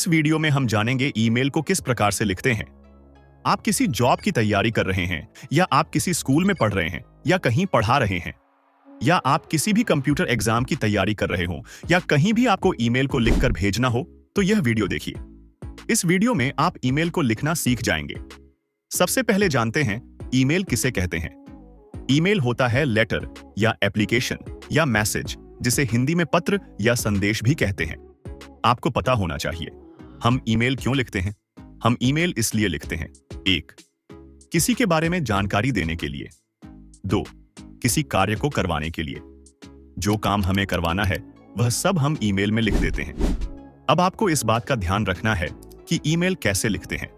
इस वीडियो में हम जानेंगे ईमेल को किस प्रकार से लिखते हैं। आप किसी जॉब की तैयारी कर रहे हैं, या आप किसी स्कूल में पढ़ रहे हैं, या कहीं पढ़ा रहे हैं, या आप किसी भी कंप्यूटर एग्जाम की तैयारी कर रहे हो, या कहीं भी आपको ईमेल को लिखकर भेजना हो, तो यह वीडियो देखिए। इस वीडियो में आप ईमेल को लिखना सीख जाएंगे। सबसे पहले जानते हैं ईमेल किसे कहते हैं। ईमेल होता है लेटर या एप्लीकेशन या मैसेज, जिसे हिंदी में पत्र या संदेश भी कहते हैं। आपको पता होना चाहिए हम ईमेल क्यों लिखते हैं। हम ईमेल इसलिए लिखते हैं: 1. किसी के बारे में जानकारी देने के लिए। 2. किसी कार्य को करवाने के लिए। जो काम हमें करवाना है वह सब हम ईमेल में लिख देते हैं। अब आपको इस बात का ध्यान रखना है कि ईमेल कैसे लिखते हैं।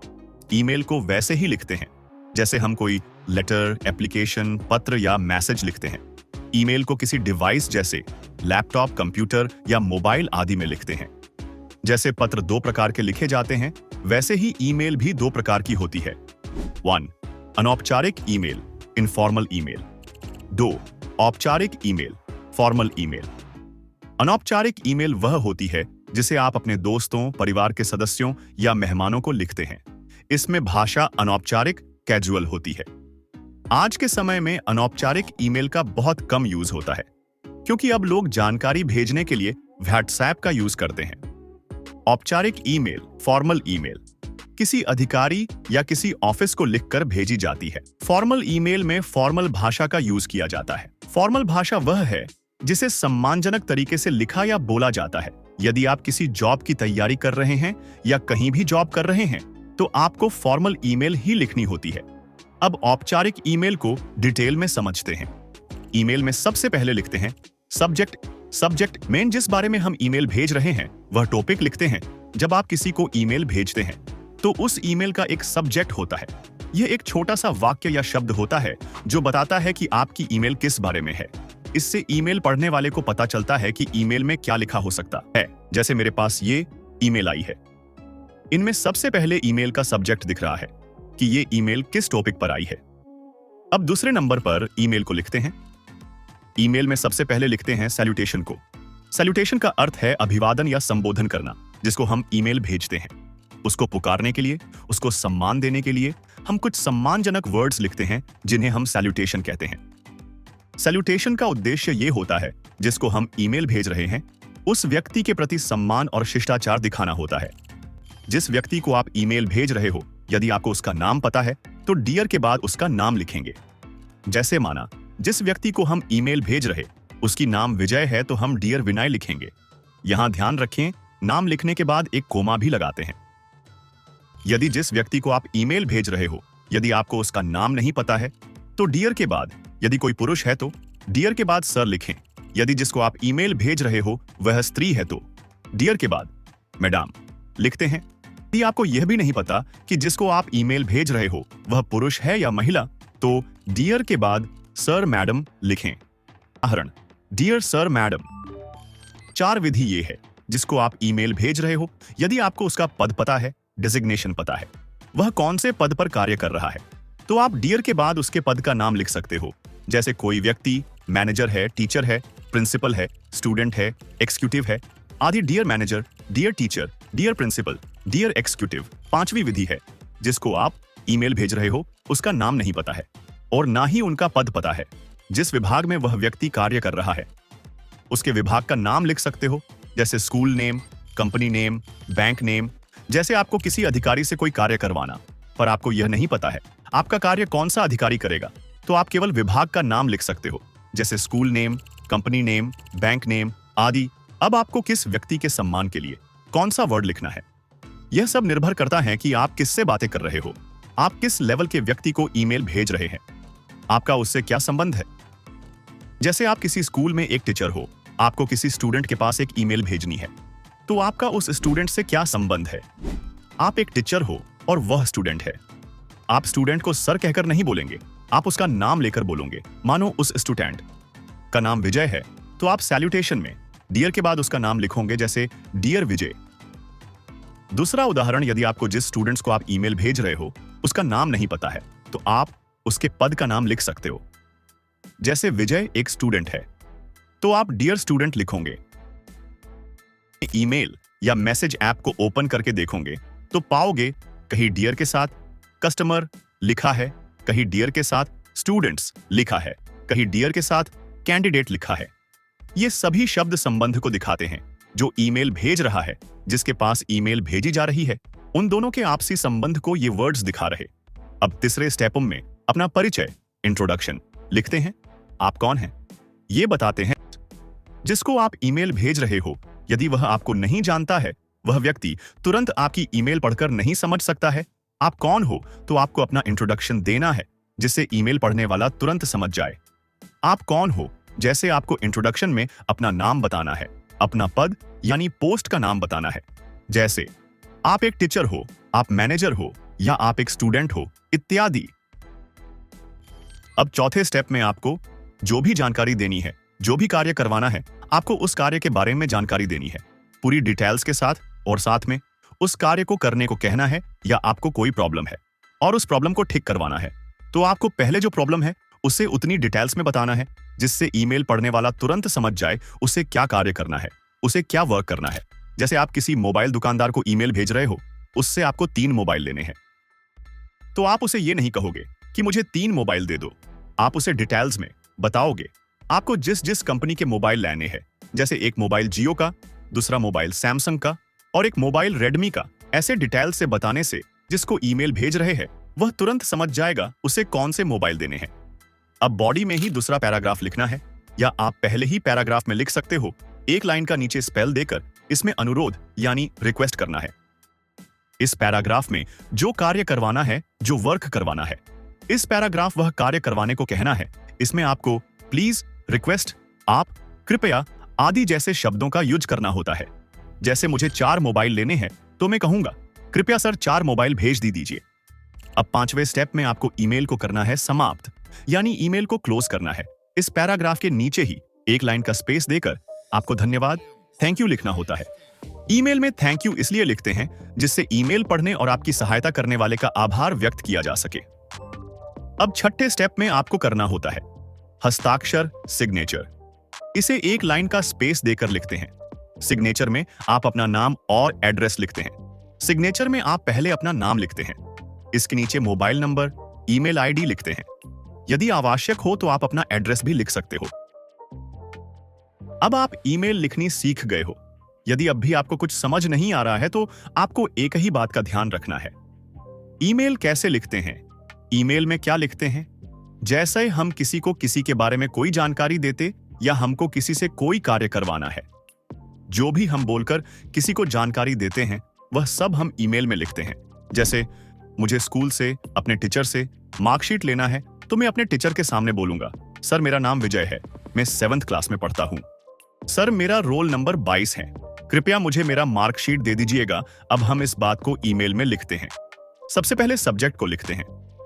ईमेल को वैसे ही लिखते हैं जैसे हम कोई लेटर, एप्लीकेशन, पत्र या मैसेज लिखते हैं। ईमेल को किसी डिवाइस जैसे लैपटॉप, कंप्यूटर या मोबाइल आदि में लिखते हैं। जैसे पत्र 2 प्रकार के लिखे जाते हैं, वैसे ही ईमेल भी 2 प्रकार की होती है। 1. अनौपचारिक ईमेल, इनफॉर्मल ईमेल। 2. औपचारिक ईमेल, फॉर्मल ईमेल। अनौपचारिक ईमेल वह होती है जिसे आप अपने दोस्तों, परिवार के सदस्यों या मेहमानों को लिखते हैं। इसमें भाषा अनौपचारिक, कैजुअल होती है। आज के समय में अनौपचारिक ईमेल का बहुत कम यूज होता है, क्योंकि अब लोग जानकारी भेजने के लिए व्हाट्सएप का यूज करते हैं। औपचारिक ईमेल, फॉर्मल ईमेल, किसी अधिकारी या किसी ऑफिस को लिखकर भेजी जाती है। फॉर्मल ईमेल में फॉर्मल भाषा का यूज किया जाता है। फॉर्मल भाषा वह है जिसे सम्मानजनक तरीके से लिखा या बोला जाता है। यदि आप किसी जॉब की तैयारी कर रहे हैं या कहीं भी जॉब कर रहे हैं, तो आपको फॉर्मल ईमेल ही लिखनी होती है। अब औपचारिक ईमेल को डिटेल में समझते हैं। ईमेल में सबसे पहले लिखते हैं सब्जेक्ट मेन जिस बारे में हम ईमेल भेज रहे हैं वह टॉपिक लिखते हैं। जब आप किसी को ईमेल भेजते हैं तो उस ईमेल का एक सब्जेक्ट होता है। यह एक छोटा सा वाक्य या शब्द होता है जो बताता है कि आपकी ईमेल किस बारे में है। इससे ईमेल पढ़ने वाले को पता चलता है कि ईमेल में क्या लिखा हो सकता है। जैसे मेरे पास ये ईमेल आई है। इनमें सबसे पहले ईमेल का सब्जेक्ट दिख रहा है कि ये ईमेल किस टॉपिक पर आई है। अब दूसरे नंबर पर ईमेल को लिखते हैं। ईमेल में सबसे पहले लिखते हैं सैल्यूटेशन को। सैल्यूटेशन का अर्थ है अभिवादन या संबोधन करना, जिसको हम ईमेल भेजते हैं। उसको पुकारने के लिए, उसको सम्मान देने के लिए हम कुछ सम्मानजनक वर्ड्स लिखते हैं जिन्हें हम सैल्यूटेशन कहते हैं। सैल्यूटेशन का उद्देश्य ये होता है जिसको हम ईमेल भेज रहे हैं उस व्यक्ति के प्रति सम्मान और शिष्टाचार दिखाना होता है। जिस व्यक्ति को आप ईमेल भेज रहे हो, यदि आपको उसका नाम पता है तो डियर के बाद उसका नाम लिखेंगे। जैसे माना जिस व्यक्ति को हम ईमेल भेज रहे उसकी नाम विजय है तो हम डियर विनय लिखेंगे। यहां ध्यान रखें, नाम लिखने के बाद एक कोमा भी लगाते हैं। यदि जिस व्यक्ति को आप ईमेल भेज रहे हो, यदि आपको उसका नाम नहीं पता है तो डियर के बाद, यदि कोई पुरुष है तो डियर के बाद सर लिखें। यदि जिसको आप ईमेल भेज रहे हो वह स्त्री है तो डियर के बाद मैडम लिखते हैं। यदि आपको यह भी नहीं पता कि जिसको आप ईमेल भेज रहे हो वह पुरुष है या महिला, तो डियर के बाद सर मैडम लिखें। उदाहरण: डियर सर मैडम। 4 विधि ये है जिसको आप ईमेल भेज रहे हो। यदि आपको उसका पद पता है, डेजिग्नेशन पता है, वह कौन से पद पर कार्य कर रहा है, तो आप डियर के बाद उसके पद का नाम लिख सकते हो। जैसे कोई व्यक्ति मैनेजर है, टीचर है, प्रिंसिपल है, स्टूडेंट है, एग्जीक्यूटिव है आदि। Dear manager, dear teacher, dear principal, dear executive. 5वीं विधि है जिसको आप ईमेल भेज रहे हो उसका नाम नहीं पता है और ना ही उनका पद पता है। जिस विभाग में वह व्यक्ति कार्य कर रहा है उसके विभाग का नाम लिख सकते हो, जैसे school name, company name, bank name. जैसे आपको किसी अधिकारी से कोई कार्य करवाना, पर आपको यह नहीं पता है आपका कार्य कौन सा अधिकारी करेगा, तो आप केवल विभाग का नाम लिख सकते हो, जैसे school name, company name, bank name आदि। अब आपको किस व्यक्ति के सम्मान के लिए कौन सा वर्ड लिखना है, यह सब निर्भर करता है कि आप किससे बातें कर रहे हो, आप किस लेवल के व्यक्ति को ईमेल भेज रहे हैं, आपका उससे क्या संबंध है। जैसे आप किसी स्कूल में एक टीचर हो, आपको किसी स्टूडेंट के पास एक ईमेल भेजनी है, तो आपका उस स्टूडेंट से क्या संबंध है। आप एक टीचर हो और वह स्टूडेंट है। आप स्टूडेंट को सर कहकर नहीं बोलेंगे, आप उसका नाम लेकर बोलोगे। मानो उस स्टूडेंट का नाम विजय है तो आप सैल्यूटेशन में डियर के बाद उसका नाम लिखोगे, जैसे डियर विजय। दूसरा उदाहरण: यदि आपको जिस स्टूडेंट्स को आप ईमेल भेज रहे हो उसका नाम नहीं पता है तो आप उसके पद का नाम लिख सकते हो। जैसे विजय एक स्टूडेंट है तो आप डियर स्टूडेंट लिखोगे। ईमेल या मैसेज ऐप को ओपन करके देखोगे तो पाओगे कहीं डियर के साथ कस्टमर लिखा है, कहीं डियर के साथ स्टूडेंट्स लिखा है, कहीं डियर के साथ कैंडिडेट लिखा है। ये सभी शब्द संबंध को दिखाते हैं जो ईमेल भेज रहा है, जिसके पास ईमेल भेजी जा रही है, उन दोनों के आपसी संबंध को ये वर्ड्स दिखा रहे। अब तीसरे स्टेप में अपना परिचय इंट्रोडक्शन लिखते हैं। आप कौन हैं ये बताते हैं। जिसको आप ईमेल भेज रहे हो, यदि वह आपको नहीं जानता है, वह व्यक्ति तुरंत आपकी ईमेल पढ़कर नहीं समझ सकता है आप कौन हो, तो आपको अपना इंट्रोडक्शन देना है जिससे ईमेल पढ़ने वाला तुरंत समझ जाए आप कौन हो। जैसे आपको इंट्रोडक्शन में अपना नाम बताना है, अपना पद यानी पोस्ट का नाम बताना है, जैसे आप एक टीचर हो, आप मैनेजर हो या आप एक स्टूडेंट हो इत्यादि। अब चौथे स्टेप में आपको जो भी जानकारी देनी है, जो भी कार्य करवाना है, आपको उस कार्य के बारे में जानकारी देनी है पूरी डिटेल्स के साथ, और साथ में उस कार्य को करने को कहना है या आपको कोई प्रॉब्लम है और उस प्रॉब्लम को ठीक करवाना है, तो आपको पहले जो प्रॉब्लम है उसे उतनी डिटेल्स में बताना है जिससे ईमेल पढ़ने वाला तुरंत समझ जाए उसे क्या कार्य करना है, उसे क्या वर्क करना है। जैसे आप किसी मोबाइल दुकानदार को ईमेल भेज रहे हो, उससे आपको 3 मोबाइल लेने हैं, तो आप उसे ये नहीं कहोगे कि मुझे 3 मोबाइल दे दो, आप उसे डिटेल्स में बताओगे आपको जिस जिस कंपनी के मोबाइल लेने हैं। जैसे एक मोबाइल जियो का, दूसरा मोबाइल सैमसंग का और एक मोबाइल रेडमी का। ऐसे डिटेल से बताने से जिसको ईमेल भेज रहे हैं वह तुरंत समझ जाएगा उसे कौन से मोबाइल देने हैं। अब बॉडी में ही दूसरा पैराग्राफ लिखना है, या आप पहले ही पैराग्राफ में लिख सकते हो, एक लाइन का नीचे स्पेल देकर इसमें अनुरोध यानी रिक्वेस्ट करना है। इस पैराग्राफ में जो कार्य करवाना है, जो वर्क करवाना है, इस पैराग्राफ वह कार्य करवाने को कहना है। इसमें आपको प्लीज, रिक्वेस्ट, आप, कृपया आदि जैसे शब्दों का यूज करना होता है। जैसे मुझे 4 मोबाइल लेने हैं तो मैं कहूंगा कृपया सर 4 मोबाइल भेज दीजिए। अब 5वें स्टेप में आपको ईमेल को करना है समाप्त, यानी ईमेल को क्लोज करना है। इस पैराग्राफ के नीचे ही एक लाइन का स्पेस देकर आपको धन्यवाद, थैंक यू लिखना होता है। ईमेल में थैंक यू इसलिए लिखते हैं जिससे ईमेल पढ़ने और आपकी सहायता करने वाले का आभार व्यक्त किया जा सके। अब 6ठे स्टेप में आपको करना होता है हस्ताक्षर सिग्नेचर। इसे एक लाइन का स्पेस देकर लिखते हैं। सिग्नेचर में आप अपना नाम और एड्रेस लिखते हैं। सिग्नेचर में आप पहले अपना नाम लिखते हैं, इसके नीचे मोबाइल नंबर, ईमेल आईडी लिखते हैं। यदि आवश्यक हो तो आप अपना एड्रेस भी लिख सकते हो। अब आप ईमेल लिखनी सीख गए हो। यदि अब भी आपको कुछ समझ नहीं आ रहा है तो आपको एक ही बात का ध्यान रखना है, ईमेल कैसे लिखते हैं, ईमेल में क्या लिखते हैं। जैसे हम किसी को किसी के बारे में कोई जानकारी देते या हमको किसी से कोई कार्य करवाना है, जो भी हम बोलकर किसी को जानकारी देते हैं वह सब हम ईमेल में लिखते हैं। जैसे मुझे स्कूल से अपने टीचर से मार्कशीट लेना है तो मैं अपने टीचर के सामने बोलूंगा, सर मेरा नाम विजय है, मैं 7th क्लास में पढ़ता हूं, सर मेरा रोल नंबर 22 है, कृपया मुझे मेरा मार्कशीट दे दीजिएगा। अब हम इस बात को ईमेल में लिखते हैं। सबसे पहले सब्जेक्ट को लिखते हैं।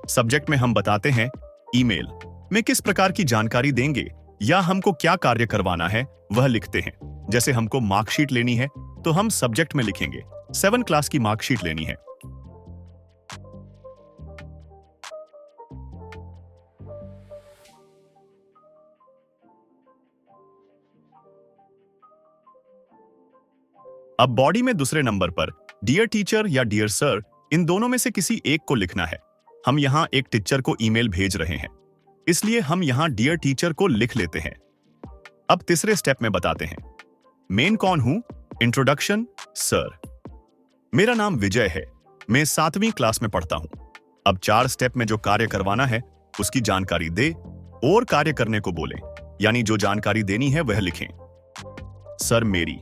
सब्जेक्ट में हम बताते हैं ईमेल में किस प्रकार की जानकारी देंगे या हमको क्या कार्य करवाना है वह लिखते हैं। जैसे हमको मार्कशीट लेनी है तो हम सब्जेक्ट में लिखेंगे 7 क्लास की मार्कशीट लेनी है। अब बॉडी में दूसरे नंबर पर डियर टीचर या डियर सर, इन दोनों में से किसी एक को लिखना है। हम यहां एक टीचर को ईमेल भेज रहे हैं, इसलिए हम यहां डियर टीचर को लिख लेते हैं। अब तीसरे स्टेप में बताते हैं मेन कौन हूं, इंट्रोडक्शन, सर मेरा नाम विजय है, मैं 7वीं क्लास में पढ़ता हूं। अब 4 स्टेप में जो कार्य करवाना है उसकी जानकारी दे और कार्य करने को बोले, यानी जो जानकारी देनी है वह लिखें। सर मेरी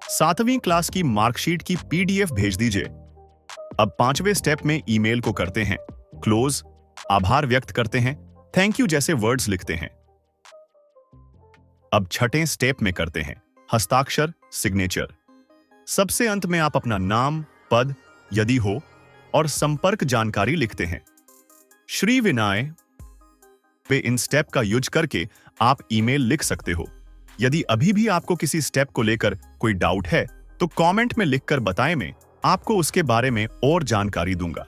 7वीं क्लास की मार्कशीट की PDF भेज दीजिए। अब 5वें स्टेप में ईमेल को करते हैं क्लोज, आभार व्यक्त करते हैं, थैंक यू जैसे वर्ड्स लिखते हैं। अब 6ठे स्टेप में करते हैं हस्ताक्षर सिग्नेचर। सबसे अंत में आप अपना नाम, पद यदि हो और संपर्क जानकारी लिखते हैं। श्री विनय पे इन स्टेप का यूज करके आप ईमेल लिख सकते हो। यदि अभी भी आपको किसी स्टेप को लेकर कोई डाउट है तो कमेंट में लिखकर बताएं, मैं आपको उसके बारे में और जानकारी दूंगा।